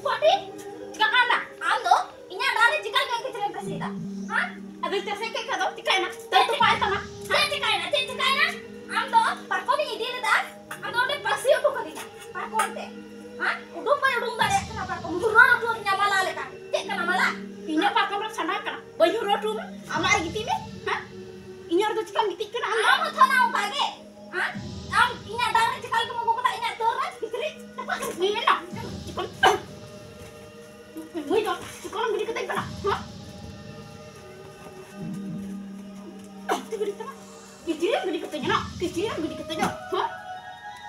Pati, jika kana, ando, inya dari jika nggak kecilin presida. Hah? Abis terseke kado, jika na, tentu pak itu mah. Hah? Jika na, ando, parko ni ide dah. Ando le presio tuh kadinya, parko te. Hah? Udung dari kenapa parko murah tuh nyamala le kan? Cek kana mala. Inya parko ber sana kana, bayur tuh mah, amar gitu nih. Hah? Inya tuh jika gitu kana, ando tuh nau kage. Hah? Inya dari jika kamu mau kata inya terus, fitri, tepat ini lah. Wait, sekarang beli keteng kana, hah? Itu beli kana, kecilan beli ketengnya nak, kecilan beli ketengnya, hah?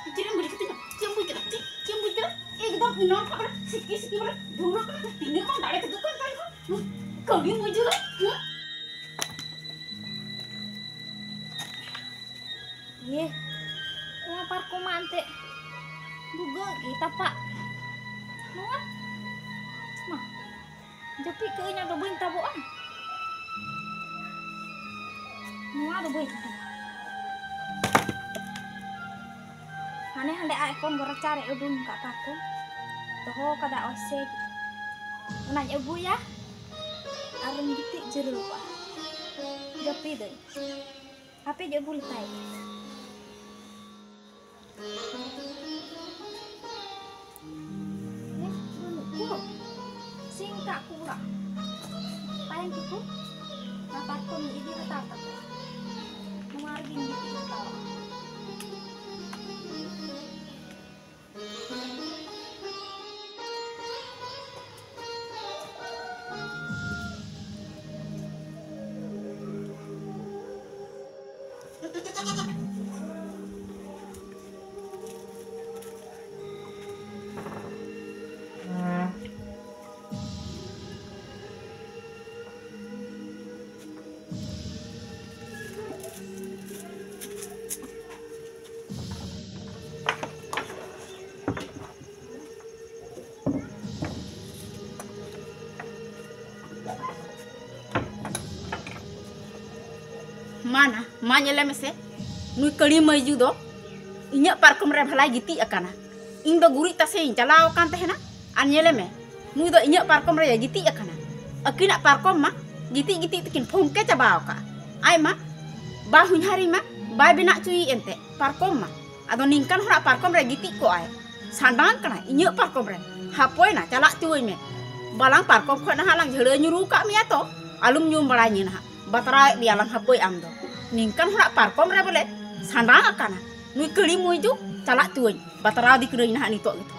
Kecilan beli ketengnya, cium kita, kita minum apa? Sikit ber, dulu kan, tinggal kan dari itu kan, kau ni muncul lah, hah? Ye, lapar ko mante, bugo kita pak, mau? Mah, japi ke nya do boin taboan. Mua do boin. Hane hande iPhone gora cari udun ka paku. Toho kada ose. Nanya ibu ya. Areng gitik jero pak. Japi deui. Hape je bul tai. Singkat pula. Paling gitu. Dapat pun ini tetap. Mengargin gitu tahu. Mana, nyele mese, nui kali maju do, inya parkom re bhalai giti akana, ing do guri tase jalau kan tehna, an nyele me, nui do inya parkom re giti akana, akina parkom ma, giti tikin phongke cabao ka, ai ma, bahuny hari ma, bai bina cui ente, parkom ma, ado ningkan hora parkom re giti ko ai, sandang kana inya parkom re, hapoi na calak cui me, balang parkom kho na halang jhere nyuru ka mi ato, alum nyum balanya na, batara bialang hapoi amdo. Ningkan hora parkom re boleh sandang akana nui keli muju calak tuai batara di kerina hani to gitu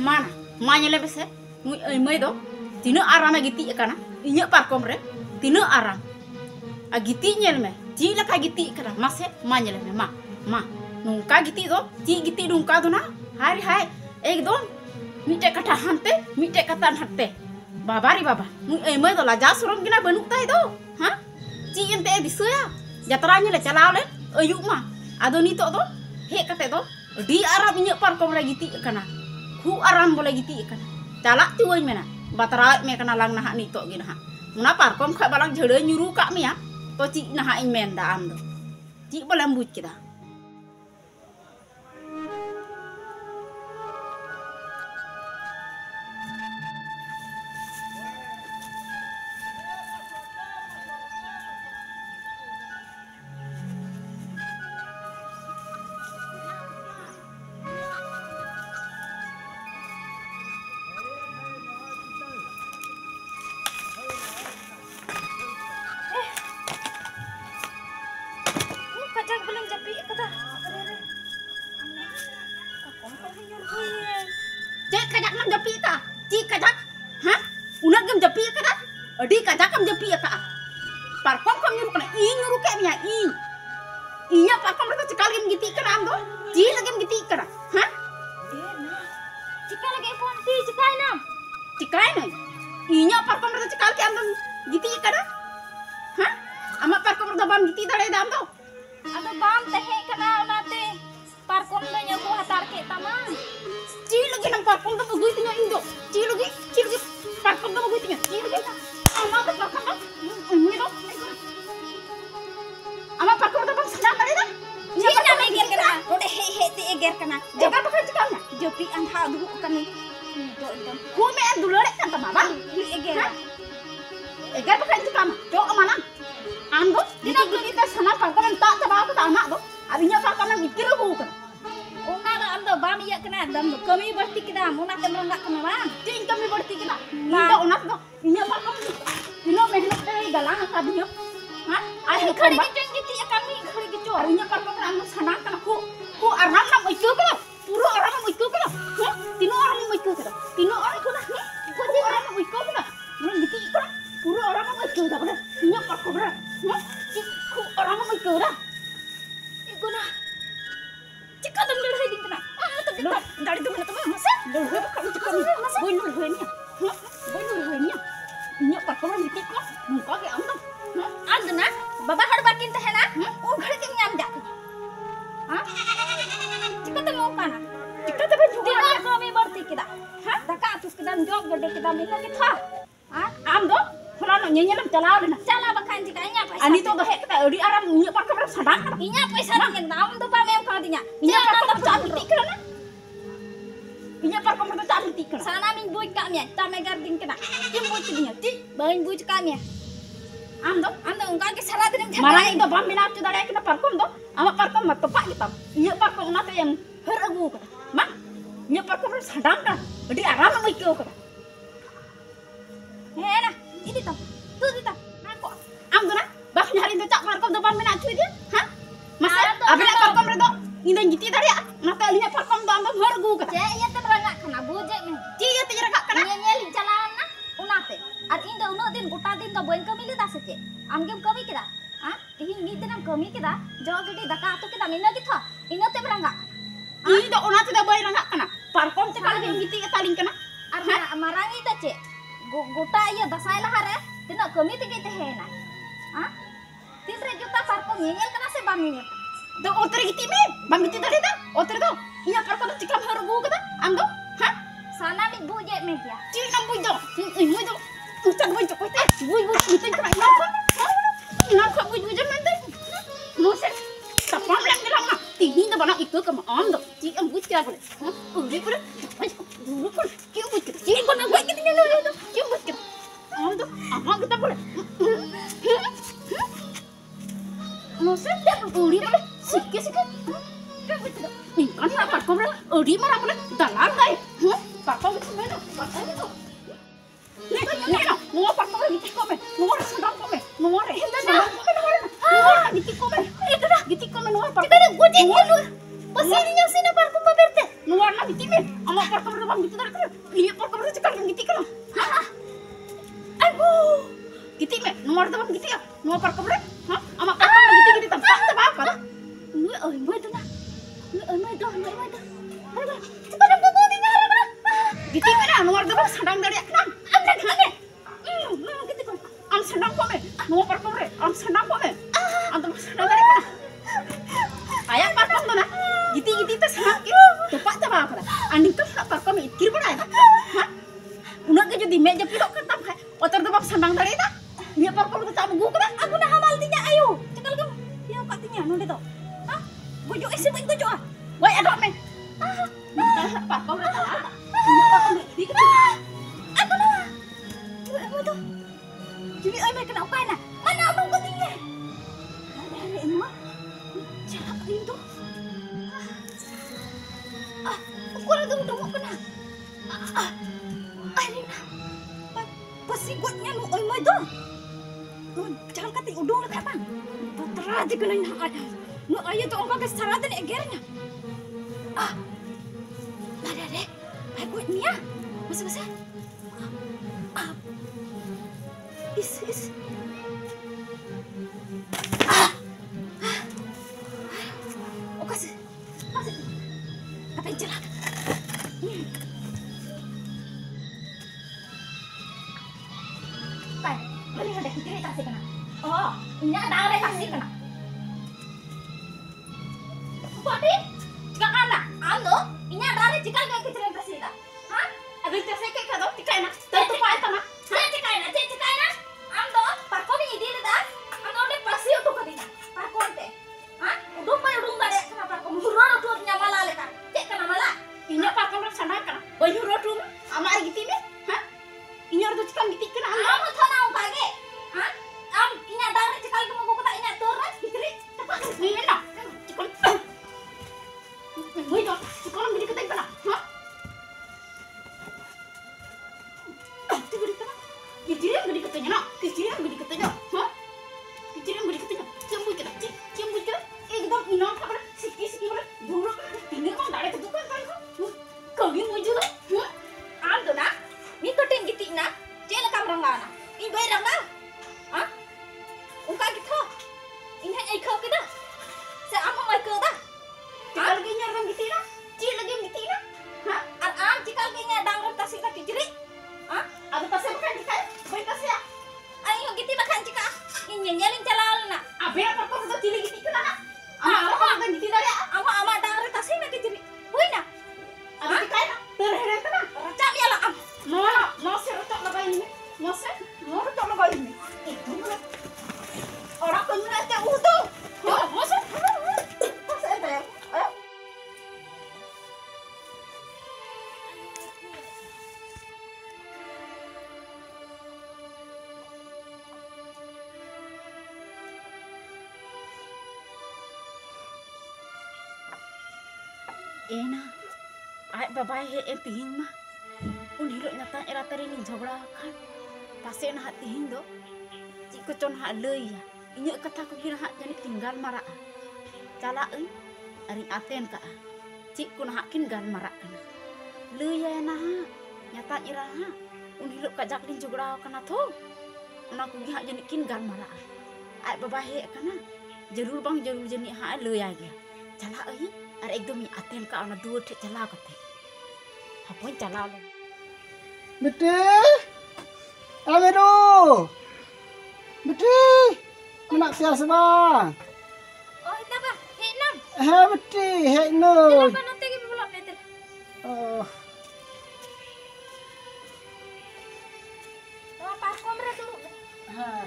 mana nyele bese nui emai do tina arame giti akana inya parkom re tina aram agiti nyel me ji la ka giti akana mase nyele me ma nungka giti do ji giti nungka do na hai ekdom mite kata hante mite kata hatte babari baba nui emai do laja suram gina banuk tai do ha ci ente disuya jatranya le calao le ayuk mah ado nitok do he kate do di arab inya parkom re giti kana ku aram boleh giti kana calak tuai mena batara me kana lang nah nitok gina ha muna parkom kha balang jhere nyuru ka mi ya to ci nah ing men da am do ci boleh mbuj kita Cek kajak nam japi ta, cik kajak, hah? Unak gam japi ka ta, adi kajak kam japi ka. Parkom kam nyuruh kana, nyuruh kayak miya, inya parkom itu cikal gam giti ka nam do, ji lagi gam giti ka, hah? Cikal lagi ponti, cikai nam, inya parkom itu cikal ki am giti ka da, hah? Ama parkom itu bam giti dare dam do, atau bam tehe kana nate, parkom do nyaku hatar ke tamang. Cili lagi nang parkom tuh begitu nya indo. Cili lagi parkom tuh begitu nya. Cili lagi. Ama tuh parkom tuh. Ini tuh. Ama parkom tuh bang sedang tadi dah. Iya pada eger kena. Udah he ti eger kena. Jaga pakai cekalnya. Jopi antha dulu kan nih. Ku me em dulu kan sama bang. Egar pakai itu kamu. Cok mana? Ando, kita sana parkom tak coba aku tak anak tuh. Abinya parkom mikir aku kan. Una ando bam iya kena dam kami berarti kita muna temrang enggak kena bang. Ting kami berarti kita. Ini unak tuh. Ini parkom. Ini mehnat dari galang abinya. Hah? Ayo Kali coba. kita gitu ya kami kali gitu. Abinya parkom ando sana kan aku. Ku arang nak itu kan. Puro orang mau itu kan. Hah? Tino orang mau itu kan. Tino orang kan. Ku orang mau itu kan. Mana gitu kan. Puro orang mau itu kan. Ini parkom kan. Hah? Ku orang mau itu kan. Iku nah. Cika dam dulu hai din kena. Tapi dari itu mana teman masa? Dulu kamu cakap masa? Boy nur boy ni. Hah? Boy nur boy ni. Ini parkom gitu kan. Muka ke ando. Hah? Ando na baba har bakin teh na. Oh ghar ke nyam jak. Hah? Cika dam mau kana. Kita tapi juga. Dina kami berarti kita. Hah? Daka atus kedam job gede kita minta kita. Hah? Ando? Kalau nyanyi cala na. Cala bakan jika nya paisa. Ani to gahe kita di aram ni parkom sadang. Inya paisa ning nam do pa mem ka dinya. Inya parkom cari tikra na. Inya parkom cari tikra. Sana min buj ka mya ta me garding kena. Kim buj dinya ti bain buj ka mya. Ando? Ando ungka ke sara din Marang itu bam bina tu dari kita parkom do. Ama parkom mat tepak kita. Inya parkom na te yang heragu kita. Ma? Inya parkom sadang na. Di aram mau ikut kita. He na ini to. Tu tu ta. Aku am tu na. Bah nyari tu cak parkom do bam bina tu dia. Hah? Masa Ah, abis parkom redo. Indan jiti tadi ya. Maka lihat parkom do am heragu kita. Je iya te berangak kena buje me. Cia tu jarak kana. Nya nyeli jalan na unate. Ar inda uno din gota din do boin kami li dasete. Amgem kami kida. Ah, tihin ni tinam kami kida. Jo gede daka atu kida minna kitha. Ino te berangak. Ini do ona tu dah bayar angkat kana. Parkom tu kalau yang jiti taling kana. Ar marangi ta ce. Gota iya dasai lahare. Tina kami te kete hena. Ah? 3 juta parkom nyel kana se bam nyel. Do otre giti me. Bam giti tadi dah. Otre do. Iya parkom tu cikam heragu kita. Am do. Hah? Sana mi buje me dia. Cik nam bui do. Bui do. Ucap bui do. Bui itu kena nak. Nak bui jam nanti. Nose. Tapam lang nilang na. Tingin na ba na ito ka maam do. Cik am bui kaya boleh. Uri boleh. Dulu kan. Cik bui kita. Cik ko na bui kita niya do. Cik bui kita. Am do. Ama kita boleh. Nose. Uri boleh. Sikit. Kan na parkom ra. Uri mara boleh. Dalam dai. Parkom itu mana? Parkom itu. Nih, mau parkom gitu kome. Mau sedang kome. Mau sedang kome. Mau gitu kome. Itu dah gitu kome mau parkom. Kita gue jadi lu. Pasirinya sini parkom paberte. Mau na gitu me. Ama parkom itu bang gitu dari. Ini parkom itu cekal gitu kan. Aduh. Gitu me. Nomor itu bang gitu ya. Mau parkom itu. Hah? Ama parkom gitu tempat apa? Gue itu nah. Gue itu. Cepat dong gue di nyara mana? Gitu me na. Nomor itu bang sedang dari aknan. Anda gitu me. Gitu kan. Am sedang kome. Mau parkom itu. Am sedang kome. Antum sedang dari mana? Ayah parkom tu na. Gitu tu sedang kiri. Tepat apa apa? Andi tu nak parkom itu kiri mana? Hah? Unak ke jadi meja pilok ketam hai. Otor tu bang sedang dari dah. Dia parkom tu tak buku kan? Aku dah hamal tinya ayo. Cekal kamu. Ya katinya nonde to. Hah? Bujuk isi buat bujuk ah. Woi ada me. Parkom tu tak ada. Dia parkom itu kan? Aku dah. Aku tu. Jadi oi mai kena ukai na. Mana abang kau tinggal? Ada emma. Cakap itu. Aku lagi udah kena. Ini na. Pasigotnya nu oi mai tu. Jangan kata udung nak apa? Teraji kena nak ayah. Nu ayah tu orang kes saratan egernya. Ada deh. Aku ni ya. Masa. Is. Oh kasih. Apa yang jelas? Pai, beli ada kiri tak sih kena? Oh, ini ada kasih kena. Bodi, jika kana, ando, ini ada jika kau kecil kasih tak? Hah? Ada yang tersekat kado? Tikai na. Tentu pak itu na. Cekai na. Ando, parkon ini dia dah. Ando ni pasti untuk kadinya. Parkon teh. Hah? Udung dari kenapa parkon? Murah tu nyamala lekan. Cek kena mala. Ini parkom tu sana kana. Baju rotu. amar gitu me ha inyar do cikam gitu kena am thona ungkage ha am inya dang cikal ke mo kata inya terus fitri apa ni na cikam Woi dong, sekolah beri ketek mana? Hah? Itu beri ketek. Kecilnya beri keteknya, nak. Kecilnya beri keteknya. Hah? Kecilnya beri keteknya. Cembui kita, cembui kita. Ekdom inang kabar, siki ber, dulu. Ini kau dah ada ketukan kan kau? Kau ni muncul tu? Hah? am do na ni to ting gitik na jela kam ranga na i bai ranga ha ungkage tho inya ai kho kita se am mai ko da Cikal lagi nyar kan gitu na? Cik lagi gitu na? Hah? ar am cikal ke inya dang ram tasik ta kijri ha Ada pasal bukan kita? Baik pasal ya? ayo giti bakan cika inya nyalin jalal na Abe apa kau tu cili gitu kena na? Apa kan gitu dah ya? ama dang ram tasik na kijri hui na Ada cikai na? Terheret na? raca ya la am Mau serotok lagi ini? Mau serotok lagi ini? Itu mana? Orang kau mana cak utuh? Oh, mau Ena, ay babae he tihing mah. Un hiro nyata era tari ni झगड़ा kan. Pase na tihing do. Cik ko con ha leuy ya. Inya kata ko kira ha jani tinggal mara. Cala euy ari aten ka. Cik ko na kin gal mara kana. Leuy ya na ha. Nyata ira ha. Un hiro kajak din झगड़ा kana tho. Una ko ha jani kin gal mara. Ay babae he kana. Jarur bang jarur jani ha leuy ya ge. Cala euy ar एकदम ही आतेन का ना दूर ठे चला करते हपन चला ले बेटे आवेरो बेटे मना प्यास बा oh ita ba he nam है बेटे है no apa nanti ke belum betul apa komre dulu हाँ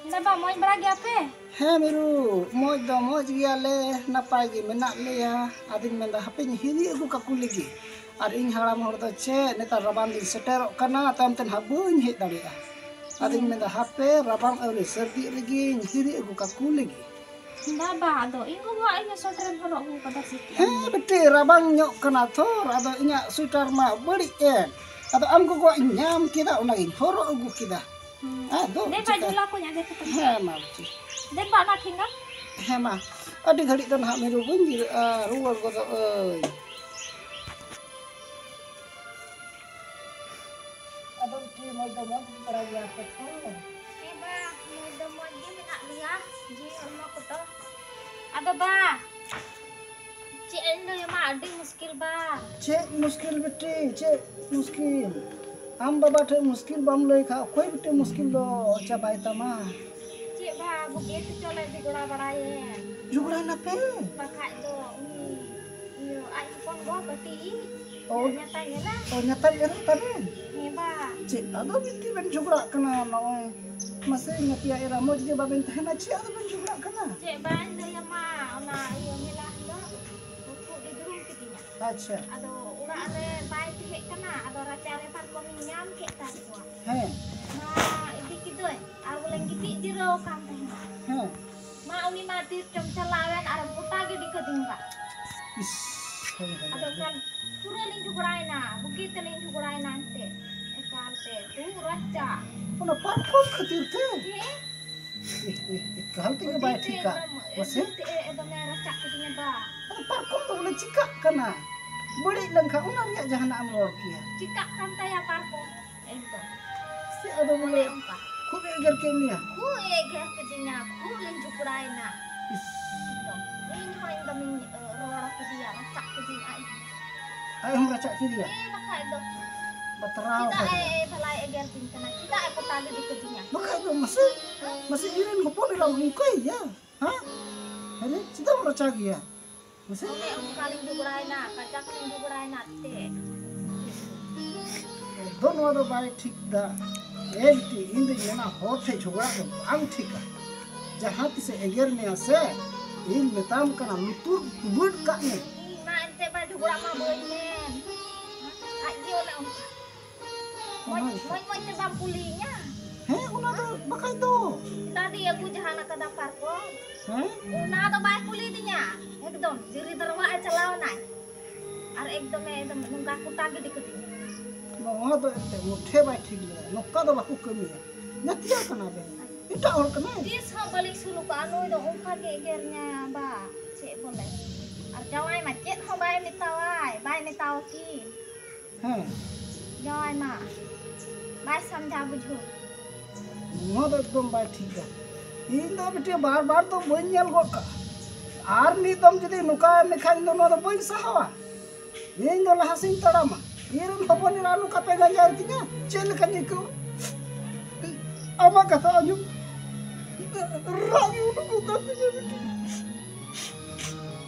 Naba mau beragi apa? है मेरू मौज दो मौज गया ले नपाय गे मेना लेया आदिन मेंदा हपेन हिरी अगु काकू लेगी और इन हड़ाम हड़ दो चे नेता रबान दिन सेटेरो कना ताम तन हबुन हे दाड़िया आदिन मेंदा हपे रबान अवले सर्दी रेगी हिरी अगु काकू लेगी Naba do, ingo gua ini sotren horok gua pada situ. है बेटे रबान nyok kana थोर आदो इnya स्वेटर मा बड़ी एन आदो आम को इnyam किदा उना इन हरो अगु किदा आदो Deba jula ko nya dek. है मा बेटे Deba na tinggal. है मा अडी घड़ी तो ना मेरू बंजी रुवर को तो अदम की मौज दो मौज बड़ा गया तो Deba, mau do mau di nak dia, ji rumah ko to. Ada ba? Ci endo ya ma adi muskil ba. चे मुश्किल बेटे चे मुश्किल आम बाबा ठे मुश्किल बम लई खा कोई बेटे मुश्किल दो चबाई तमा Ci ba, begitu colek di gora baraye. जुगड़ा ना पे Pakai do ini. Iyo, ai pon gua beti ini. Oh. Nyata ya lah. और nyata ये तबे Heba. चे अदो बिटी बन जुगड़ा कना नय मसे nyati era मौज के बाबेन तहना चे अदो बन जुगड़ा कना Cek banda ya ma, ona iyo milah do. Buku di dulu kitinya. अच्छा Ado ura are baik hek kana, ado raca are par ko minyam kek ta gua. है Ma idi kidoy, ar boleh giti jero kan teh. है Ma umi mati cem celawen ar buta ge di kedingga. इस Ado kan pura linju guraina, bukit linju guraina ante. Ekal te tu raca. उन पारकोम खतिर थे Ye, कहलती के bye ठीका वसे edo me raca kedinya ba. पारकोम तो बोले चिका कना बड़ी लंका उना रिया जहाना am रोड किया Cikak kan taya parko. Ento. से अदो बोले Empa. खूब एगर के लिया Ku ege kedinya, ku linju guraina. Ini mah yang kami rora ke dia, raca ke dia. आई हम रचा के लिया Baka itu. बतराव Kita balai eger tingkana. Kita kota di kedinya. मका तो मसे इरन होपन ला उनको या हां अरे चिता रचा गया मसे Oke, kaling juguraina, kacak kaling juguraina te. दोनों वाला बाय ठीक दा एंटी इन द येना होठे झगड़ा के बांग ठीक जहां से एगर में आसे इन मेताम कना लुतुर बुड काने मा ente ba jugura ma boy men. Ayo na. Moy te bam pulinya. हे उना तो बकाई तो Tadi aku jahana ke daftar ko. हैं Una to ba puli dinya. Ekdom diri terwa ai chalao nai. Ar ekdom nungka kuta ge dikuti. नोआ तो एते Muthe bye ठीक ले नोका तो Baku कमिया नतिया कना बे इटा और कना Dis ha balik sulu ka anu do ungka ge gernya ba. Cek boleh. Ar jawai ma cek ha bai ni tawai ki. हैं Jawai ma. Bai samjha bujhu. नोआ तो एकदम बाय ठीक है इन दो बेटे बार बार तो बन नेल गो का आर नी तम जदी नुका मेखान दो नो बन सहावा इन दो लहासिन तड़ामा इरन हपन रानु का पे गंजार तिना चेल कनी को अमा कथा अजु रागी उनको करते जे बेटे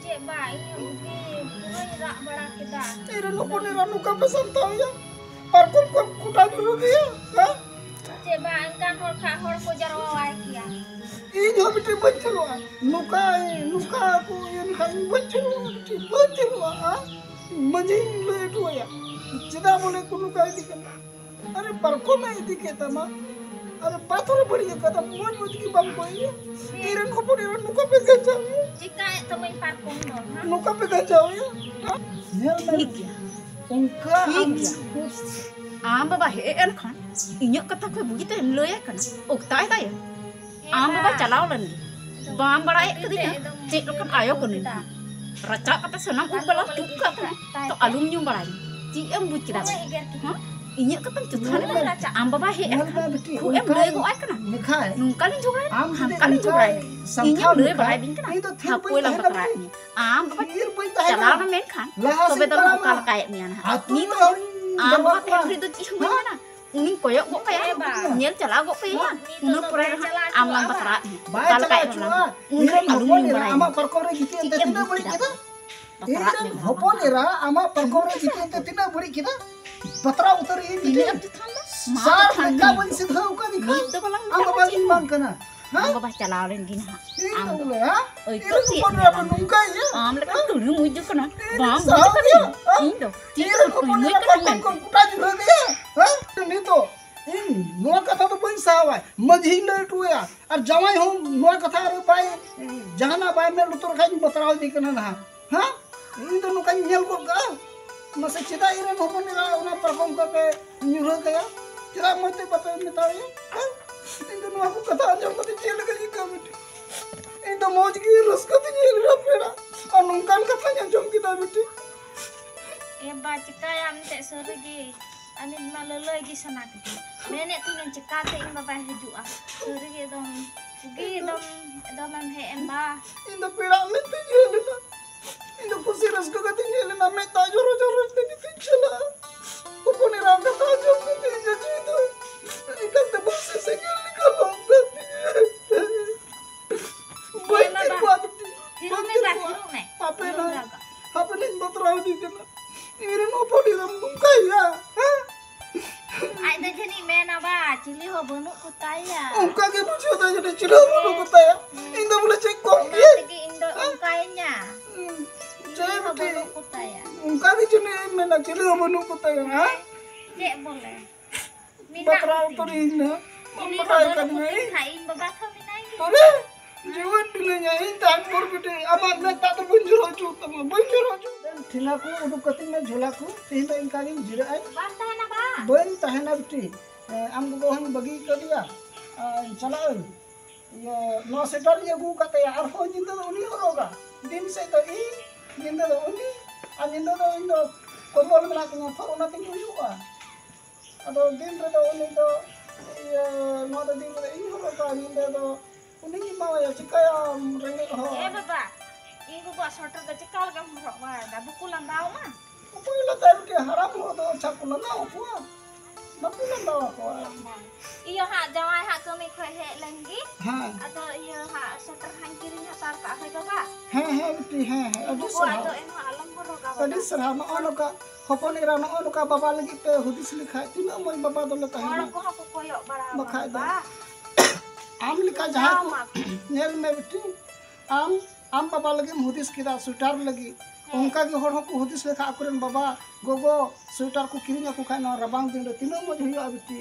Cek ba ini mungkin mulai rak bara kita. इरन हपन Ranu का पे संताव या पर को कुटा जुलु दिया हां Cek ba engkan hor ko jarwai kia. इन हो बेटे बचलो नुका को इन खाई बचलो हां मजे ले तो या चिदा बोले कुनु काय दिकना अरे परको में दिके तमा अरे पाथर बड़ी कदम मोज की बम कोई इरन को पुरे नुका पे गजाव Jika temen parkom do, ha? नुका पे गजाव नेल में उनका आम बाबा हे एन खान इन्हें कथा कोई बुझी तो हम लोया करना उगताय दाया आम बाबा चलाओ लनी बाम बड़ा एक कदी ना चेक लोकन आयो करने रचा कता सनम उबला टुका तो अलुम न्यू बड़ा जी एम बुझ किदा हां इन्हें कता चुथाने में आम बाबा हे एन खान खु एम लोय को आय करना निखाय नुका लिन झगड़ा आम हम का लिन झगड़ा इन्हें लोय बड़ा बिन करना ये तो थिर हापोय ला बकरा आम बाबा तीर पे तहे चलाओ ना मेन खान तो बे तो काल काय मिया ना नी तो आम बाबा फैक्ट्री तो चिह में ना उनी कोयो गो कया नेल चला गो कया उन पुरा आम ला बकरा काल काय ना उन अलुम न्यू बड़ा आमा परको रे गीते ते तिना बड़ी केदा इरन हपन एरा आमा परको रे गीते ते तिना बड़ी केदा पतरा उतर इन ini दिले am tu thanda सार का बन सिधा उका दिखा ni to balang आमा बाली मांग कना हां am baba chalao len gin ha am बोले हां oi इरन ko हपन रे नुका ये am le tu nu muju kana bam muju kana indo इरन हपन रे परको को कुटा जुल दे हां नी तो इन नो कथा तो बन सावा मझी लेटुया और जवाई हो नो कथा रे बाय जहाना बाय में लुतर खाई बतराव दी कना ना हां इन तो नुका नेल को का मसे चिदा इरन हपन रे उना परफॉर्म करके न्यूरो गया चिदा मते बता मिताई इन तो नो को कथा जब मते चेल गई का बेटी इन तो मौज की रस का जेल रा पेड़ा और नुकान कथा जम की दा बेटी Ba cika ya ante sorigi. Ani maloloy gi sana kiti. Nenek tinen cika te imba ba hidua. Sorigi dom. Ugi dom am he emba. इन तो पेड़ा में ते जेल ना इन तो कुछ रस का जेल ना मैं ताजो रो ते नहीं चला ऊपर ने राम का ताजो को ते जी तो निकल तो बस से गेल निकल बंद कर बात Hiru me ba hiru me. आपे ना आपने बतराव दी के ना इरन ऊपर नी हम मुकाया Ai da jeni me na ba cili ho bonu kutaya. उनका के पूछो तो जने चिड़ा वो बताया इन तो बोले चेक को ये Tegi indo ungkainya. जय Ho बेटे bonu kutaya. उनका के चने में ना चिड़ा मनु बताया हां Cek boleh. बतराव तो नहीं ना Ini ho बताया bonu करने kutai imba ba kami nai. अरे जीवन दिलेnya इन ताक पर बेटे अब मैं ता तो बंजरो छु तम बंजरो छु ठिला को उडु कति में झोला को तीन तो इनका के जिरा आई Basta na ba? बन तहना बेटी हम को हम बगी कर दिया चला ये नो सेटर ये गु कते यार हो जिंदा तो उनी होगा दिन से तो ई जिंदा तो उनी आ जिंदा तो इन तो कोमल में लाके फर ओना तिन हुआ अदो दिन रे तो उनी तो ये नो तो दिन रे इन होगा जिंदा तो उनी की मावा या चिकाया रंगे हो Eh baba. Ibu buat sorter ke cekal kan merok wa. Da bukulan daw ma. कोई लगा बेटी हराम हो तो अच्छा को ना हुआ बापू ना दावा को Iyo ha jawai ha kami khoi he lagi. हां Atau iyo ha sorter han kiri ha tar ka hai baba. हां बेटी हां अभी Buku sir atau en ha alam boro ka baba. तड़ी सरहा न ओनका हपन एरा न ओनका बाबा लगी पे हुदिस लिखा तिना मोय बाबा दले तहना Orang ko ha ko koyok bara. Bakal baba. आम लिखा जहा को नेल में बेटी आम आम बाबा लगे हुदिस किदा स्वेटर लगे उनका के हर को हुदिस लेखा अकुरन बाबा गोगो स्वेटर को किरिंग को खाय ना रबांग दिन रे तीनो मज हुआ बेटी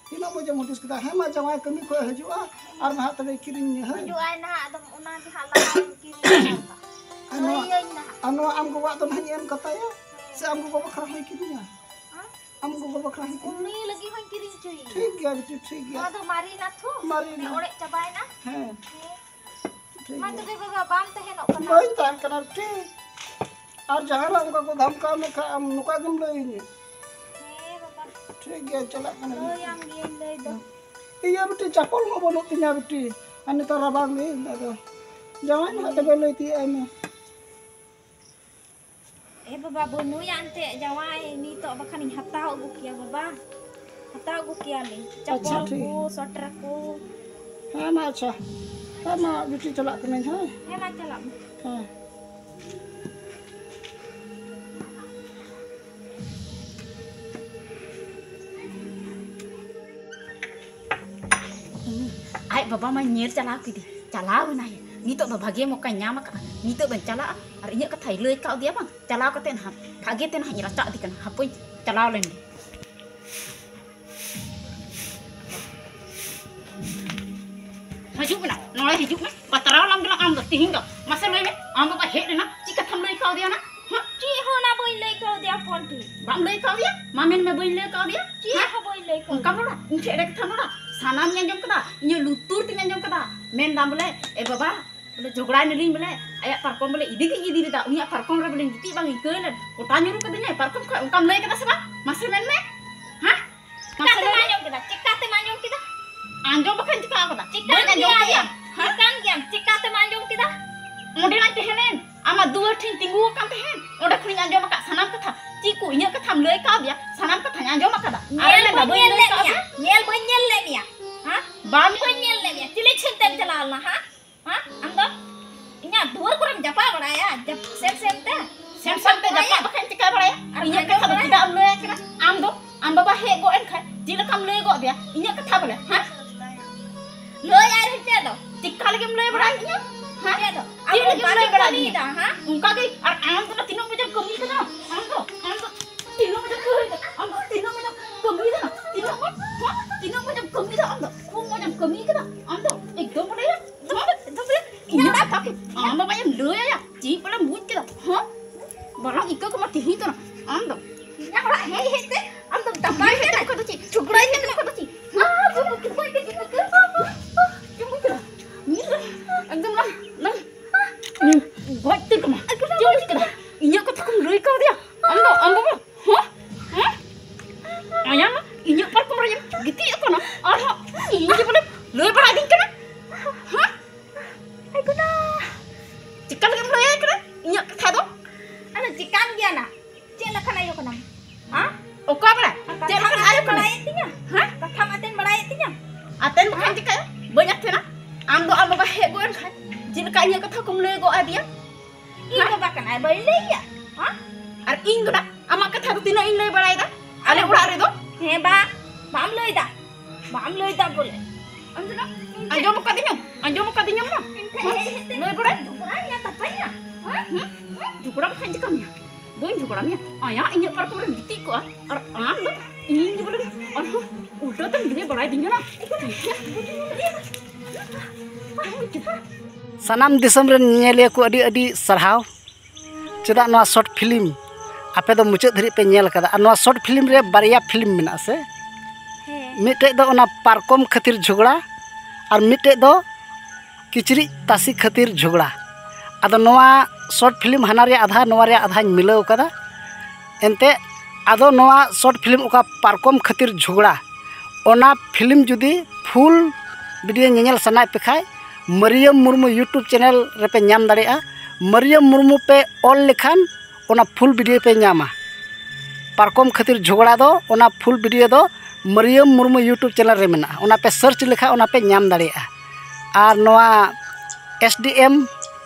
तीनो मज हुदिस किदा हेमा जवाय कमी को हजुआ और ना तबे किरिंग हे जुआय ना आदम उना के हाला किरिंग ano am go waktu nanya em katanya si am go bakra hai kinya am go bakra hai uni lagi hoy kiring cuy ठीक है बेटी ठीक है ado mari na thu Mari na. ore cabai na हैं ma tu baga bam tehen ok na नहीं तान करना ठीक और जहाँ ना उनका को धमका में का am नुका गम ले ini he baba ठीक है चला करना oh yang gien le do iya बेटी चपल mau bonok tinya बेटी ani तो rabang ni ada jangan ada beli ti ame baba bonu ya ante jawai ni to bakhan ing hatau gu kia baba hatau gu kia ni chapol ठीक। ku sotra ku हाँ ना अच्छा हाँ ना बेटी चला करना है he ma chalap हाँ Ay baba mah nyir cala kidi. Cala na ya. Nito ba bagi mo kanya maka. Nito ban cala ar inya ka thai leuy ka dia bang. Cala ka ten ha. Bagi ten ha nyira cak di kan hapoi cala len. Haju na. Nolai haju na. Patara lam bilang am do tihing do. Masa leuy me am ba he na. Cika tham leuy ka dia na. Ha chi ho na boi le ko dia pon ti bang leuy ka dia. Mamen me beuy leuy ka dia. chi ho boi le ko Kamu lah, ini ada kita mana? Sanam yang jom kada, ini lutur tinggal jom kada. Men dam boleh, baba, boleh jogra niling boleh. Ayat parkom boleh, ini ke ini dah. Unya parkom boleh boleh gitu bang ikut lah. Kotanya rupa dia, parkom kau ungkam lagi kada sebab, masih men me? Hah? kate manyong kita cikate manyong kita Anjom bukan cika kada. cikan dia ya cikan giam cikate manyong kita Model nanti henen, ama dua tin tinggu kan tehen. Udah kuning anjom maka sanam kata. Ciku inya kata mulai kau dia, sanam kata anjom maka dah. nyel banyel le ya ha Bam banyel le ya cile cinten jalal na ha ando inya dur kuram japa bada ya jap sem te Sem te dapat bukan cika boleh. Inya kata tidak mulai kira. Am baba he go en kai. Jila kam mulai go dia. Inya kata boleh. Hah? lo ya rete do Cika lagi mulai boleh inya. Hah? dia do Dia lagi mulai boleh ni inya. da ha Ungka ke ar am tu tino macam kami tu na. Am tu tino macam kami. Am tu tino macam kami tu na. Tino macam kami tu am tu. Ku macam kami tu na. Am tu ekdom boleh ya. Ekdom boleh. Inya tak ke. Am baba yang leh ya. Ji boleh buat kita. Hah? Barang ikut ke mati itu na. Am tu. nya ora he te am tu Tak baik kita kau tu ci. Cukurai kita kau tu ci. Jumpa kita. Jumpa kita. Ni lah. Ekdom lah. Buat tu kemana? Jom kita. Inya kau tak leh kau dia. Am baba. Hah? Ayam, inya parkom raya gitu ya kau na. Inya boleh leh berading kena. Hah? Aku na. Cikal lagi mulai kena. Inya kata tu. ana cikan dia na cila kana yo kana ha Oka apa? Cek makan ayo kena. tinya Hah? katam aten balai tinya Aten bukan cika ya? Banyak cina. Am baba he go en kai. Jin kanya kata kum le go adia. iko bakan ai bai le ya ha Ar ing tu dah. Ama kata tu tina ing le balai dah. Ale ulah re tu. he bam le da bole Anjo na. Anjo muka tinya mana? Le balai. ya tapanya ha Jukura bukan cika ni. Boin jukura ni. Ayah inya parkom re gitu ko. Ar am tu. Ini boleh. Udah tu dia balai tinya na. sanam disam ren nyele ko adi sarhaw cedak noa short film ape do mucet dhari pe nyel kada ar noa short film re baria film mena ase he मिट्टे दो ओना पारकम खातिर झगड़ा और मिट्टे दो किचरी तासी खातिर झगड़ा आदो नोआ शॉर्ट फिल्म हाना रे आधा मिलाव कदा एनते आदो नोआ शॉर्ट फिल्म ओका पारकम खातिर झगड़ा ओना फिल्म जुदी फुल वीडियो नेल सनाय पे खाय मरियम मुर्मू यूट्यूब चैनल रे पे नाम दाड़ेआ मरियम मुर्मू पे ऑल लेखान ओना फुल वीडियो पे नामा पारकम खातिर झगड़ा दो ओना फुल वीडियो दो मरियम मुर्मू यूट्यूब चैनल रे मेना ओना पे सर्च लेखा ओना पे नाम दाड़ेआ और नोआ SDM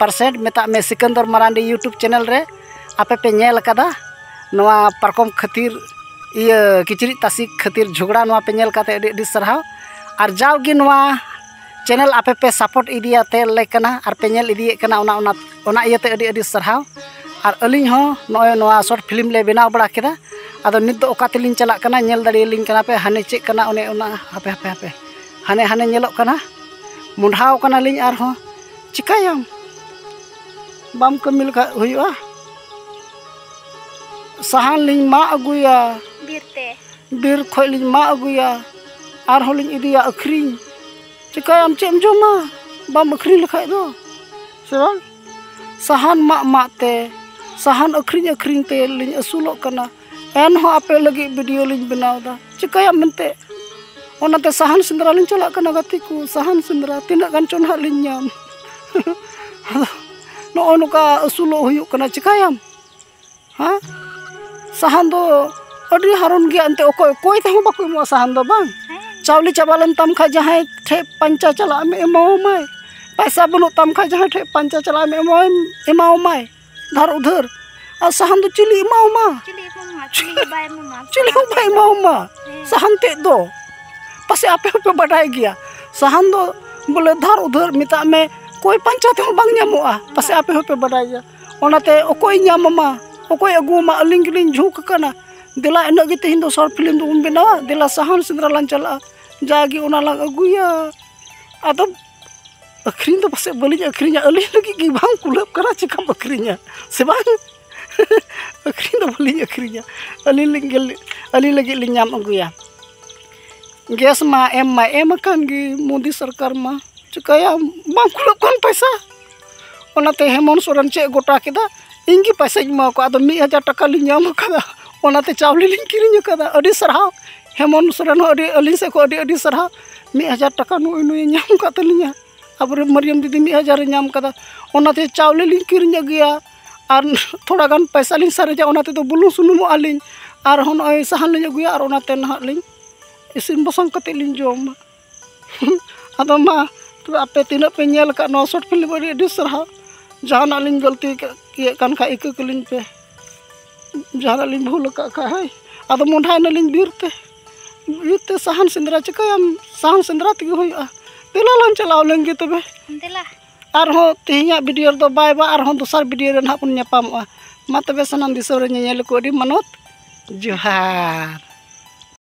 % मेता में सिकंदर मरांडी यूट्यूब चैनल रे आपे पे नेल कदा नोआ पारकम खातिर इया किचरी तासी खातिर झगड़ा नोआ पे नेल काते अडी सरहाव और जावगी नोआ चैनल आपे पे सपोर्ट इदिया ते लेकना और पे नेल इदिए कना ओना इयाते अडी सरहाव और अलिंग हो नय नोआ शॉर्ट फिल्म ले बनाव बड़ा केदा आदो नित दो ओका तेलिंग चला कना नेल दाड़ियलिंग कना पे हाने चेक कना ओने ओना हापे हापे हापे हाने हाने नेलोक कना मुंढाव कना लिंग आर हो चिकायाम बाम कमिल का हुआ सहान लिंग मा अगुया बिरते बीर खोय लिंग मा अगुया आर हो लिंग इदिया अखरिंग चिकायाम चेम जोमा बाम अखरिंग लखाय दो सेबा सहान मा ते सहान अखरिंग ते लिंग असुलोक कना एन हो आपे लगी वीडियो लिंग बनावदा चिकायाम मनते ओनाते सहान सिंद्रा लिंग चला कना गति को सहान सिंद्रा तिना गान चोना लिंग नाम नो नुका असुलो हुयुक कना चिकायाम हाँ सहान दो अडी हारुन गया अंते ओकोय कोई ते हो बाको मो सहान दो बांग चावली चाबालन तम खा जहां ठे पंचा चला में एमाओ माय पैसा बनो तम खा जहां ठे पंचा चला में एमाओ माय धार उधर आ सहान दो चिली एमाओ मा चिली बाय एमाओ सहान ते दो पसे आपे पे बढ़ाई गया सहान दो बोले धार उधर मिता में कोई पंचा ते बांग ᱧᱟᱢᱚᱜᱼᱟ पसे आपे पे बढ़ाई गया ओनाते ओकोय ᱧᱟᱢमा ओकोय अगुमा अलिंग लिंग झुक कना दिला इना गे तेहिं दो शॉर्ट फिल्म दो बनावा दिला सहान सिंद्रा लां चला जागी ओना लां अगुया आदो अखरिंग दो पसे बलिज अखरिंग अली लगी की बांग कुलब करा चिका अखरिंग से बांग अखरिंग दो बलिज अखरिंग अली लगी लिंग नाम अगुया गैस मा एम कान गी मोदी सरकार मा चिकाया बांग कुलब कन पैसा ओनाते हेमंत सोरेन चे गोटा केदा इंगी पैसा मा को आदो 1000 टाका लिंग नाम कदा ओनाते चावली लिंग किरिंग कदा अडी सरहाव हेमंत सोरेन अडी अली से को अडी सरहाव 1000 टाका नुई नाम का तलिया अब मरियम दीदी 1000 नाम कदा ओनाते चावली लिंग किरिंग गया और थोड़ा गान पैसा लिंग सारेजा ओनाते तो बुलुंग सुनुम आलिंग और होन ओय सहान लिंग गया और ओनाते ना लिंग इसिन बसंग कते लिंग जोम आदो मा तो आपे तीना पे नेल का नो शॉर्ट फिल्म अडी सरहाव जहां लिंग गलती किए कान खा इक लिंग पे जहां लिंग भूल का है आदो मुंढा न लिंग बीरते सहान सिंद्रा चिकायाम सहान सिंद्रा तगे होया दिला लां चलाव लेंगे तबे दिला आर हो तेहिया वीडियो दो बाय बा आर हो दोसर वीडियो रे ना पुन ᱧᱟᱯᱟᱢᱚᱜᱼᱟ मा तबे सनम दिसो रे नेल को अडी मनोत जोहार।